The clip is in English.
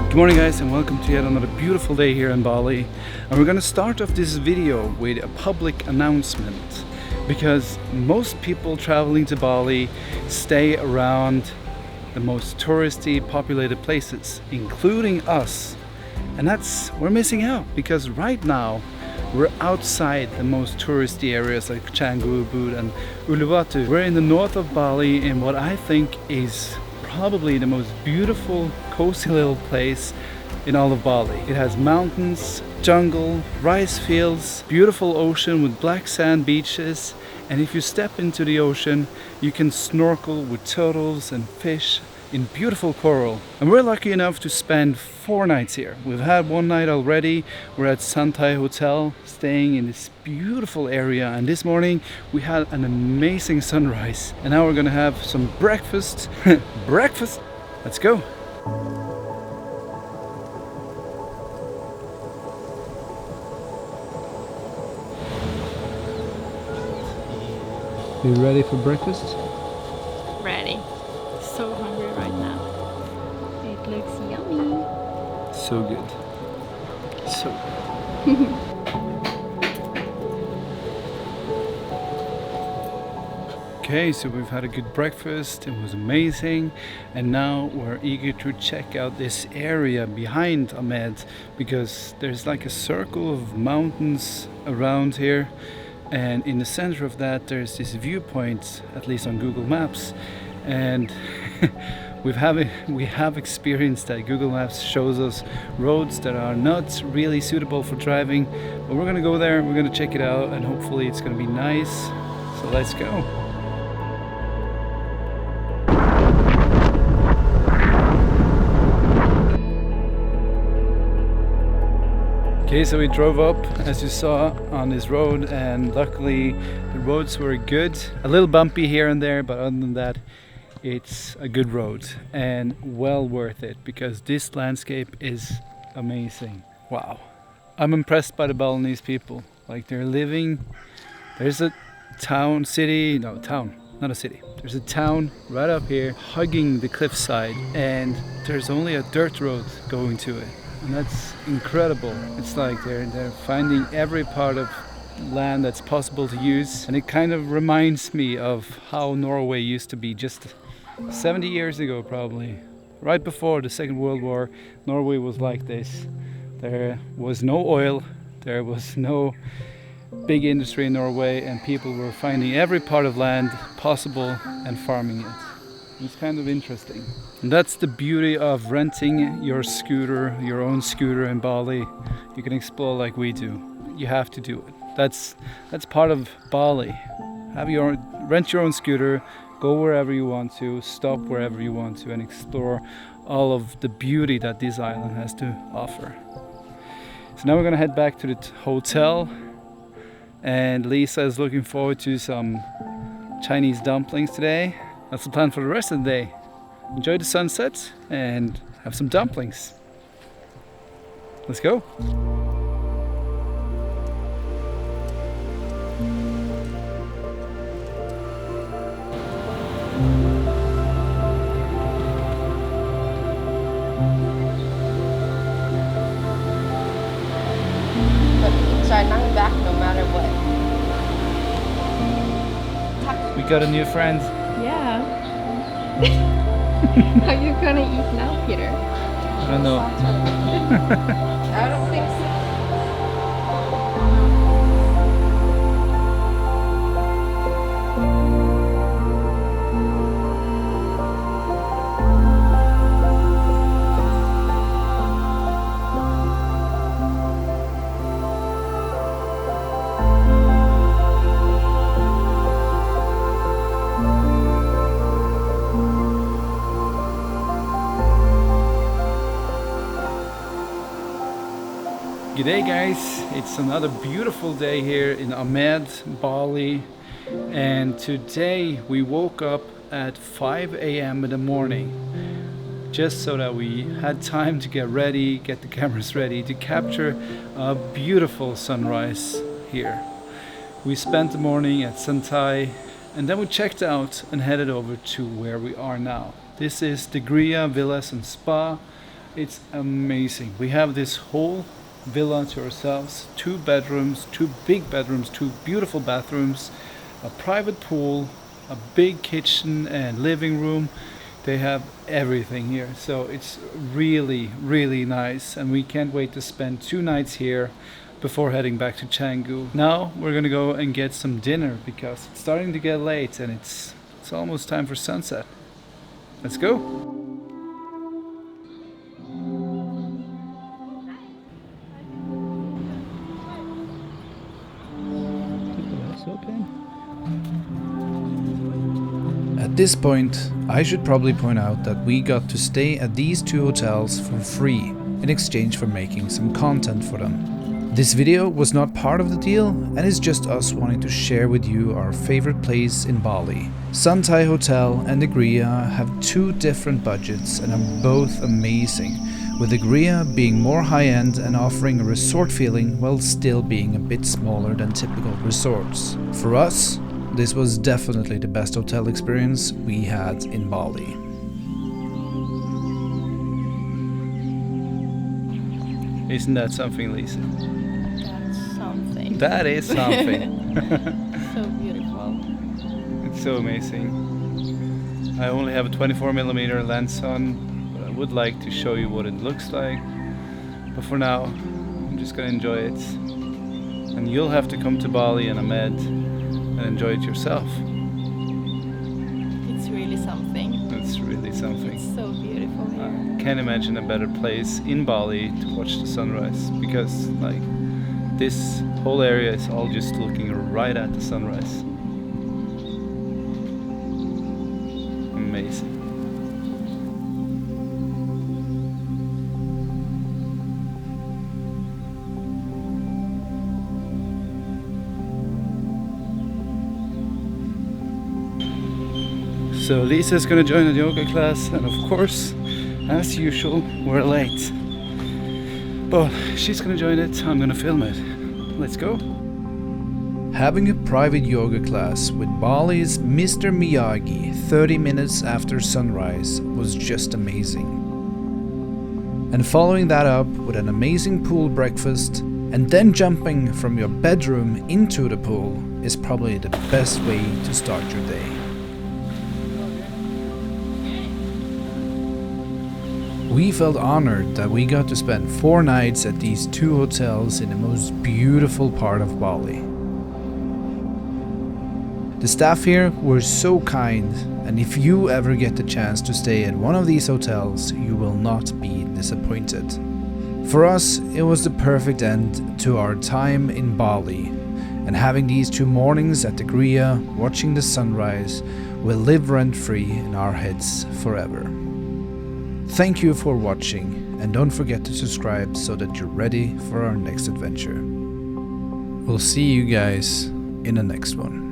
Good morning guys, and welcome to yet another beautiful day here in Bali. And we're going to start off this video with a public announcement, because most people traveling to Bali stay around the most touristy populated places, including us. And we're missing out, because right now we're outside the most touristy areas like Canggu, Ubud and Uluwatu. We're in the north of Bali in what I think is probably the most beautiful cozy little place in all of Bali. It has mountains, jungle, rice fields, beautiful ocean with black sand beaches, and if you step into the ocean you can snorkel with turtles and fish in beautiful coral. And we're lucky enough to spend 4 nights here. We've had 1 night already. We're at Santai Hotel, staying in this beautiful area, and this morning we had an amazing sunrise. And now we're gonna have some breakfast. Breakfast! Let's go! You ready for breakfast? Ready. So hungry right now. It looks yummy. So good. So Okay, so we've had a good breakfast. It was amazing, and now we're eager to check out this area behind Amed, because there's like a circle of mountains around here, and in the center of that there's this viewpoint, at least on Google Maps. And we have experienced that Google Maps shows us roads that are not really suitable for driving, but we're gonna go there, we're gonna check it out, and hopefully it's gonna be nice. So let's go. Okay, so we drove up, as you saw, on this road, and luckily the roads were good. A little bumpy here and there, but other than that it's a good road and well worth it, because this landscape is amazing. Wow, I'm impressed by the Balinese people. Like, they're living, there's a town, city, no, town, not a city. There's a town right up here hugging the cliffside, and there's only a dirt road going to it. And that's incredible. It's like they're finding every part of land that's possible to use. And it kind of reminds me of how Norway used to be just 70 years ago, probably. Right before the Second World War, Norway was like this. There was no oil, there was no big industry in Norway, and people were finding every part of land possible and farming it. It's kind of interesting. And that's the beauty of renting your scooter, your own scooter in Bali. You can explore like we do. You have to do it. That's part of Bali. Rent your own scooter, go wherever you want to, stop wherever you want to, and explore all of the beauty that this island has to offer. So now we're gonna head back to the hotel, and Lisa is looking forward to some Chinese dumplings today. That's the plan for the rest of the day. Enjoy the sunset and have some dumplings. Let's go. So I'm back no matter what. We got a new friend. Yeah. Are you gonna eat now, Peter? I don't know. I don't think so. G'day guys, it's another beautiful day here in Amed, Bali, and today we woke up at 5 a.m. in the morning just so that we had time to get ready, get the cameras ready to capture a beautiful sunrise here. We spent the morning at Santai and then we checked out and headed over to where we are now. This is the Gria Villas and Spa. It's amazing. We have this whole villa to ourselves, 2 bedrooms, 2 big bedrooms, 2 beautiful bathrooms, a private pool, a big kitchen and living room. They have everything here, so it's really, really nice, and we can't wait to spend 2 nights here before heading back to Canggu. Now we're gonna go and get some dinner because it's starting to get late and it's almost time for sunset. Let's go. At this point, I should probably point out that we got to stay at these 2 hotels for free in exchange for making some content for them. This video was not part of the deal and is just us wanting to share with you our favorite place in Bali. Santai Hotel and the Gria have 2 different budgets and are both amazing, with the Gria being more high-end and offering a resort feeling while still being a bit smaller than typical resorts. For us, this was definitely the best hotel experience we had in Bali. Isn't that something, Lisa? That's something. That is something. So beautiful. It's so amazing. I only have a 24mm lens on, but I would like to show you what it looks like. But for now, I'm just gonna enjoy it. And you'll have to come to Bali and Amed and enjoy it yourself. It's really something. It's really something. It's so beautiful here. I can't imagine a better place in Bali to watch the sunrise, because like this whole area is all just looking right at the sunrise. Amazing. So Lisa's gonna join a yoga class, and of course, as usual, we're late. But she's gonna join it, I'm gonna film it. Let's go. Having a private yoga class with Bali's Mr. Miyagi 30 minutes after sunrise was just amazing. And following that up with an amazing pool breakfast, and then jumping from your bedroom into the pool is probably the best way to start your day. We felt honored that we got to spend 4 nights at these 2 hotels in the most beautiful part of Bali. The staff here were so kind, and if you ever get the chance to stay at one of these hotels, you will not be disappointed. For us, it was the perfect end to our time in Bali, and having these 2 mornings at the Gria watching the sunrise will live rent-free in our heads forever. Thank you for watching, and don't forget to subscribe so that you're ready for our next adventure. We'll see you guys in the next one.